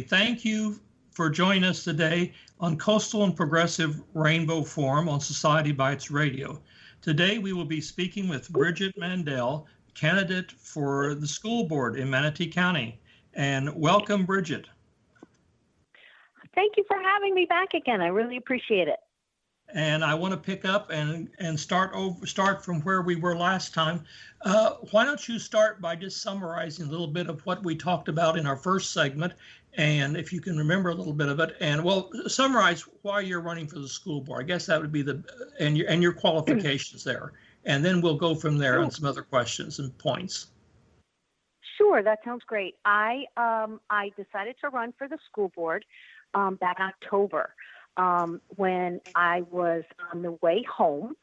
Thank you for joining us today on Coastal and Progressive Rainbow Forum on Society Bites Radio. Today we will be speaking with BRIDGET MENDEL, candidate for the school board in Manatee County. And welcome, BRIDGET. Thank you for having me back again. I really appreciate it. And I want to pick up and start from where we were last time. Why don't you start by just summarizing a little bit of what we talked about in our first segment, and if you can remember a little bit of it, and well, summarize why you're running for the school board. I guess that would be and your qualifications there, and then we'll go from there on some other questions and points. Sure, that sounds great. I decided to run for the school board back in October. When I was on the way home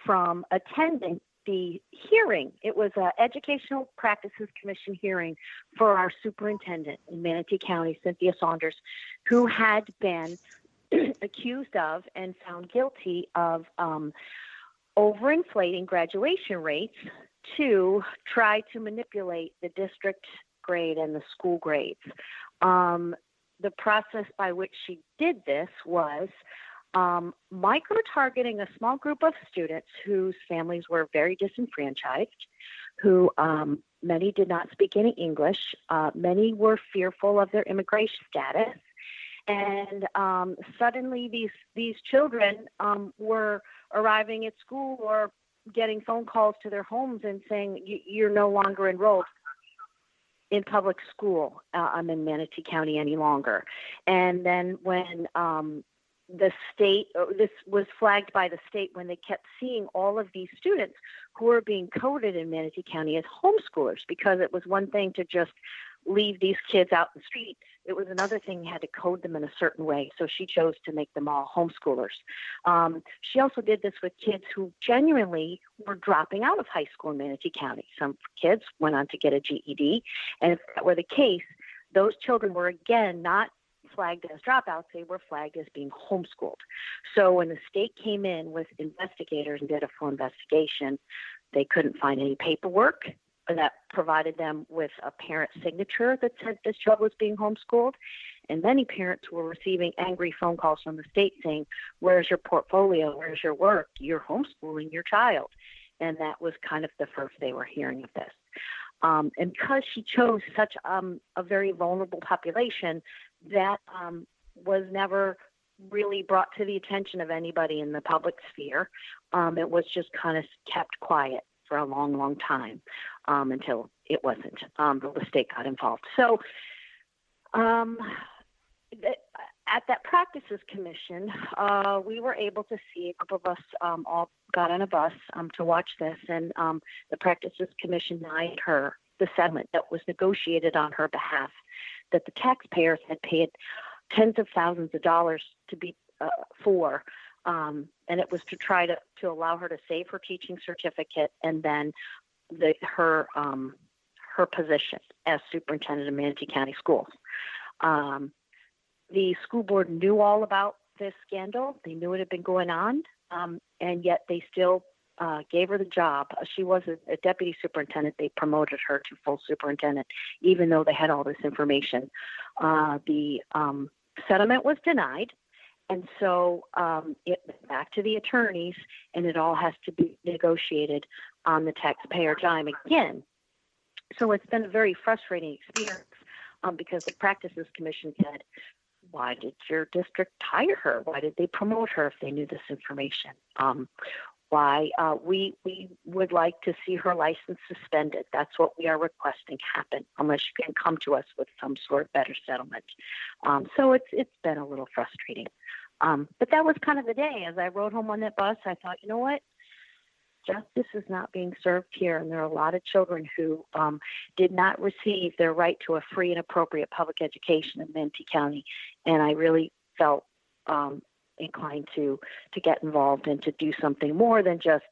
from attending the hearing. It was an Educational Practices Commission hearing for our superintendent in Manatee County, Cynthia Saunders, who had been accused of and found guilty of overinflating graduation rates to try to manipulate the district grade and the school grades. The process by which she did this was micro-targeting a small group of students whose families were very disenfranchised, who many did not speak any English, many were fearful of their immigration status, and suddenly these children were arriving at school or getting phone calls to their homes and saying, you're no longer enrolled in public school. I'm in Manatee County any longer. And then when the state, this was flagged by the state when they kept seeing all of these students who were being coded in Manatee County as homeschoolers, because it was one thing to just leave these kids out in the street. It was another thing, you had to code them in a certain way. So she chose to make them all homeschoolers. She also did this with kids who genuinely were dropping out of high school in Manatee County. Some kids went on to get a GED. And if that were the case, those children were again not flagged as dropouts, they were flagged as being homeschooled. So when the state came in with investigators and did a full investigation, they couldn't find any paperwork that provided them with a parent signature that said this child was being homeschooled. And many parents were receiving angry phone calls from the state saying, where's your portfolio? Where's your work? You're homeschooling your child. And that was kind of the first they were hearing of this. And because she chose such a very vulnerable population, that was never really brought to the attention of anybody in the public sphere. It was just kind of kept quiet for a long, long time until it wasn't. The state got involved. So at that practices commission, we were able to see a group of us all got on a bus to watch this, and the practices commission denied her the settlement that was negotiated on her behalf, that the taxpayers had paid tens of thousands of dollars to be for, and it was to try to allow her to save her teaching certificate and then her position as superintendent of Manatee County Schools. The school board knew all about this scandal. They knew it had been going on, and yet they still gave her the job. She was a deputy superintendent. They promoted her to full superintendent, even though they had all this information. The settlement was denied, and so it went back to the attorneys, and it all has to be negotiated on the taxpayer dime again. So it's been a very frustrating experience because the Practices Commission said, why did your district hire her? Why did they promote her if they knew this information? Why we would like to see her license suspended. That's what we are requesting happen, unless you can come to us with some sort of better settlement. So it's been a little frustrating. But that was kind of the day. As I rode home on that bus, I thought, you know what? Justice is not being served here, and there are a lot of children who did not receive their right to a free and appropriate public education in Manatee County, and I really felt inclined to get involved and to do something more than just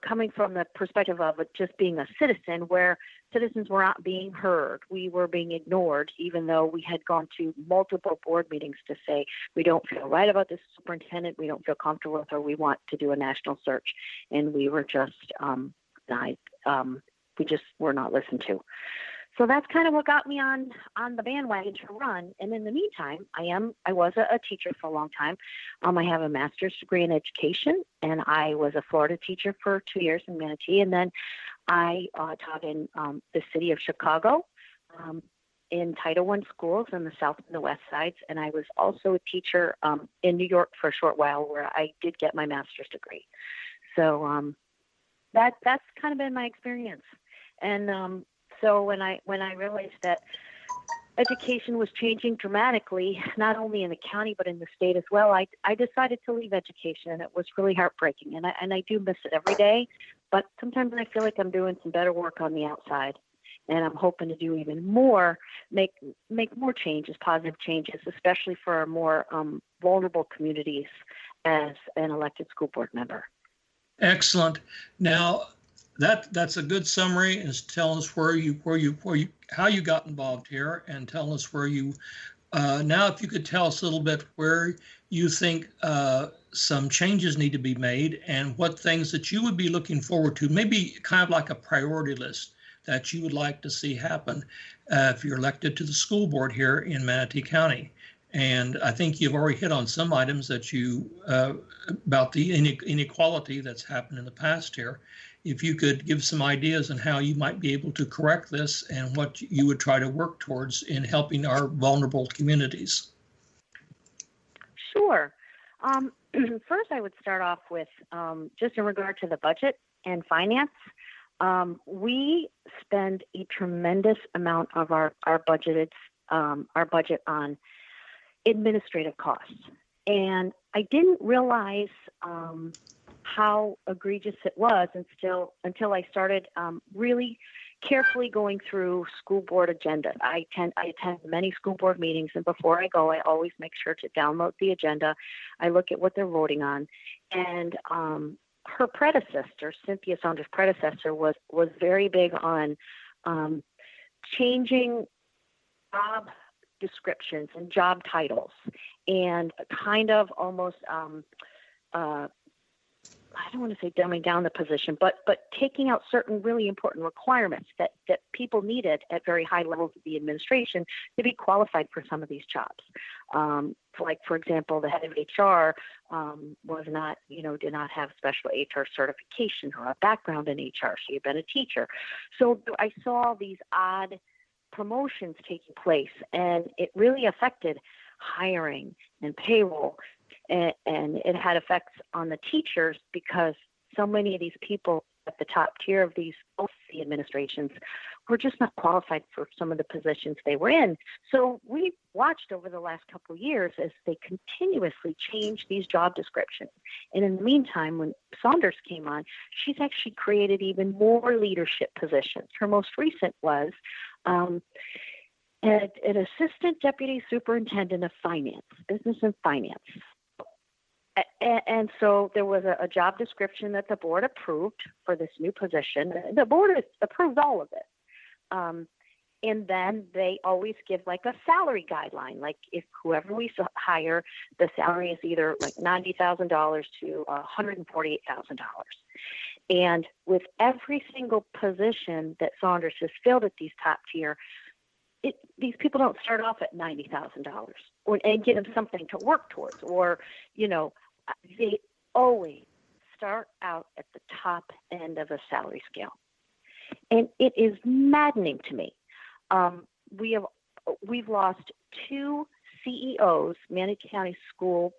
coming from the perspective of it just being a citizen, where citizens were not being heard. We were being ignored, even though we had gone to multiple board meetings to say, we don't feel right about this superintendent, we don't feel comfortable with her, we want to do a national search. And we were just denied. We just were not listened to. So that's kind of what got me on the bandwagon to run. And in the meantime, I was a teacher for a long time. I have a master's degree in education, and I was a Florida teacher for 2 years in Manatee, and then I taught in the city of Chicago, in Title I schools in the South and the West sides, and I was also a teacher in New York for a short while, where I did get my master's degree. So that's kind of been my experience. And so when I realized that education was changing dramatically, not only in the county but in the state as well, I decided to leave education, and it was really heartbreaking. And I do miss it every day, but sometimes I feel like I'm doing some better work on the outside, and I'm hoping to do even more, make more changes, positive changes, especially for our more vulnerable communities as an elected school board member. Excellent. Now, that's a good summary. Is telling us how you got involved here, and tell us where you. Now, if you could tell us a little bit where you think some changes need to be made, and what things that you would be looking forward to, maybe kind of like a priority list that you would like to see happen if you're elected to the school board here in Manatee County. And I think you've already hit on some items that you about the inequality that's happened in the past here. If you could give some ideas on how you might be able to correct this and what you would try to work towards in helping our vulnerable communities. Sure. First, I would start off with just in regard to the budget and finance. We spend a tremendous amount of our budget on administrative costs, and I didn't realize how egregious it was until I started really carefully going through school board agendas. I attend many school board meetings, and before I go, I always make sure to download the agenda. I look at what they're voting on, and her predecessor, Cynthia Saunders' predecessor, was very big on changing job descriptions and job titles, and kind of almost I don't want to say dumbing down the position, but taking out certain really important requirements that people needed at very high levels of the administration to be qualified for some of these jobs. Like, for example, the head of HR was not, did not have special HR certification or a background in HR. She had been a teacher. So I saw these odd promotions taking place, and it really affected hiring and payroll. And it had effects on the teachers because so many of these people at the top tier of these administrations were just not qualified for some of the positions they were in. So we watched over the last couple of years as they continuously changed these job descriptions. And in the meantime, when Saunders came on, she's actually created even more leadership positions. Her most recent was an assistant deputy superintendent of finance, business and finance. And so there was a job description that the board approved for this new position. The board approved all of it. And then they always give like a salary guideline. Like, if whoever we hire, the salary is either like $90,000 to $148,000. And with every single position that Saunders has filled at these top tier, these people don't start off at $90,000 and give them something to work towards, or, they always start out at the top end of a salary scale. And it is maddening to me. We've lost two CEOs, Manatee County school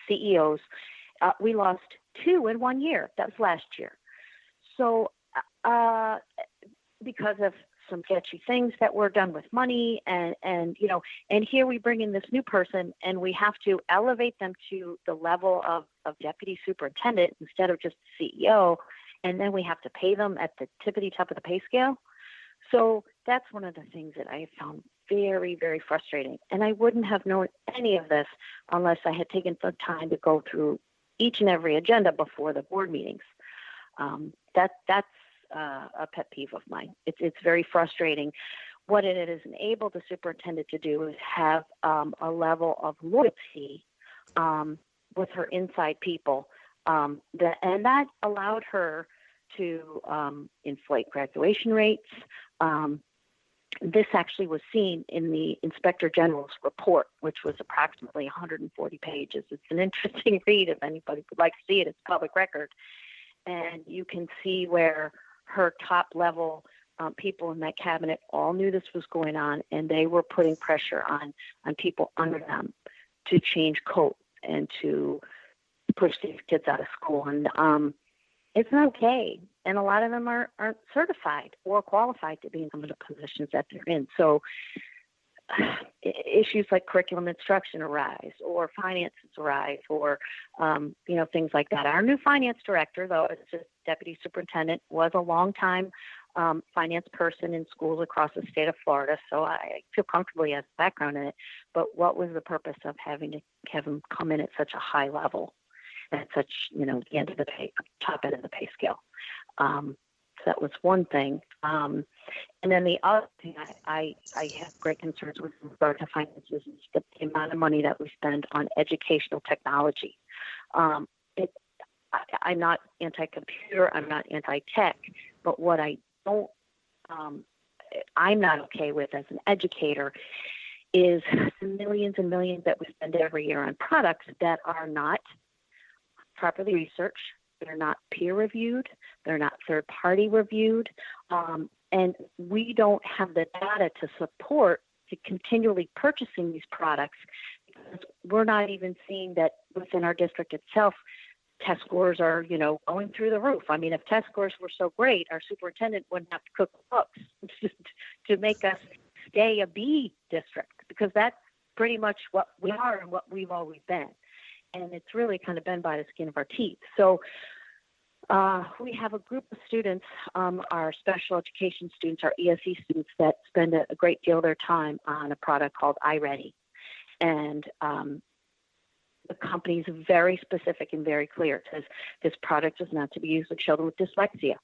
CEOs. We lost two in 1 year. That was last year. So because of some sketchy things that were done with money, and here we bring in this new person, and we have to elevate them to the level of deputy superintendent instead of just CEO, and then we have to pay them at the tippity top of the pay scale. So that's one of the things that I have found very, very frustrating. And I wouldn't have known any of this unless I had taken the time to go through each and every agenda before the board meetings. That's a pet peeve of mine. It's very frustrating. What it has enabled the superintendent to do is have a level of loyalty with her inside people, and that allowed her to inflate graduation rates. This actually was seen in the Inspector General's report, which was approximately 140 pages. It's an interesting read if anybody would like to see it. It's public record. And you can see where her top level people in that cabinet all knew this was going on, and they were putting pressure on people under them to change code and to push these kids out of school. And it's not okay. And a lot of them aren't certified or qualified to be in some of the positions that they're in. So issues like curriculum instruction arise, or finances arise, or, things like that. Our new finance director, though, as a deputy superintendent, was a long-time finance person in schools across the state of Florida. So I feel comfortable he has background in it. But what was the purpose of having to have him come in at such a high level, at such, the end of the top end of the pay scale? So that was one thing. And then the other thing I have great concerns with regard to finances is the amount of money that we spend on educational technology. I'm not anti-computer, I'm not anti-tech, but what I'm not okay with as an educator is the millions and millions that we spend every year on products that are not properly researched. They're not peer reviewed. They're not third party reviewed. And we don't have the data to support to continually purchasing these products, because we're not even seeing that within our district itself, test scores are, going through the roof. I mean, if test scores were so great, our superintendent wouldn't have to cook the books to make us stay a B district, because that's pretty much what we are and what we've always been. And it's really kind of been by the skin of our teeth. So we have a group of students, our special education students, our ESE students, that spend a great deal of their time on a product called iReady. And the company is very specific and very clear. It says this product is not to be used with children with dyslexia.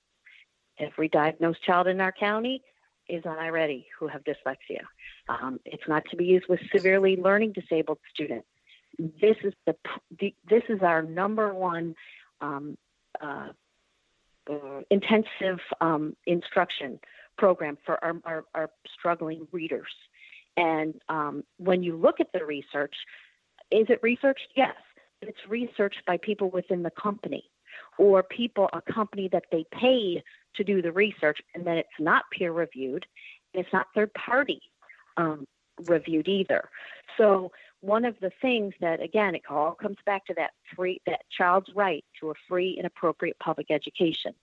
Every diagnosed child in our county is on iReady who have dyslexia. It's not to be used with severely learning disabled students. This is our number one intensive instruction program for our struggling readers. And when you look at the research, is it researched? Yes. It's researched by people within the company, or a company that they paid to do the research, and then it's not peer reviewed, and it's not third party reviewed either. So one of the things that, again, it all comes back to that child's right to a free and appropriate public education.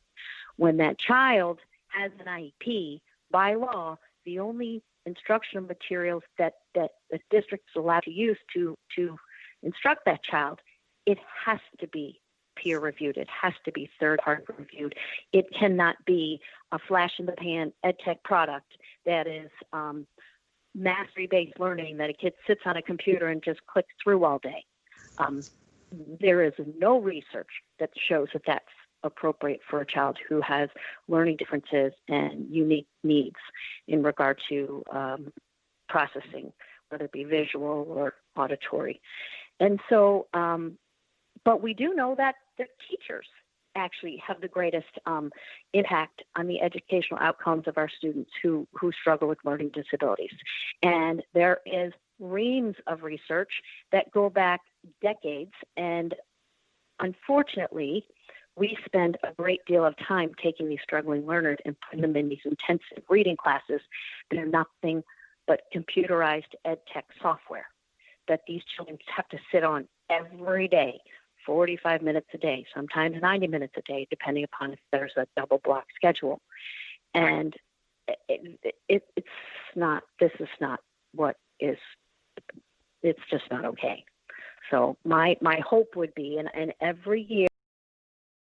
When that child has an IEP, by law, the only instructional materials that the district is allowed to use to instruct that child, it has to be peer reviewed. It has to be third party reviewed. It cannot be a flash in the pan ed tech product that is mastery-based learning that a kid sits on a computer and just clicks through all day. There is no research that shows that that's appropriate for a child who has learning differences and unique needs in regard to processing, whether it be visual or auditory. And so, but we do know that the teachers actually have the greatest impact on the educational outcomes of our students who struggle with learning disabilities. And there is reams of research that go back decades, and unfortunately, we spend a great deal of time taking these struggling learners and putting them in these intensive reading classes that are nothing but computerized ed tech software that these children have to sit on every day, 45 minutes a day, sometimes 90 minutes a day, depending upon if there's a double block schedule. And it's not just not okay. So my hope would be, and every year,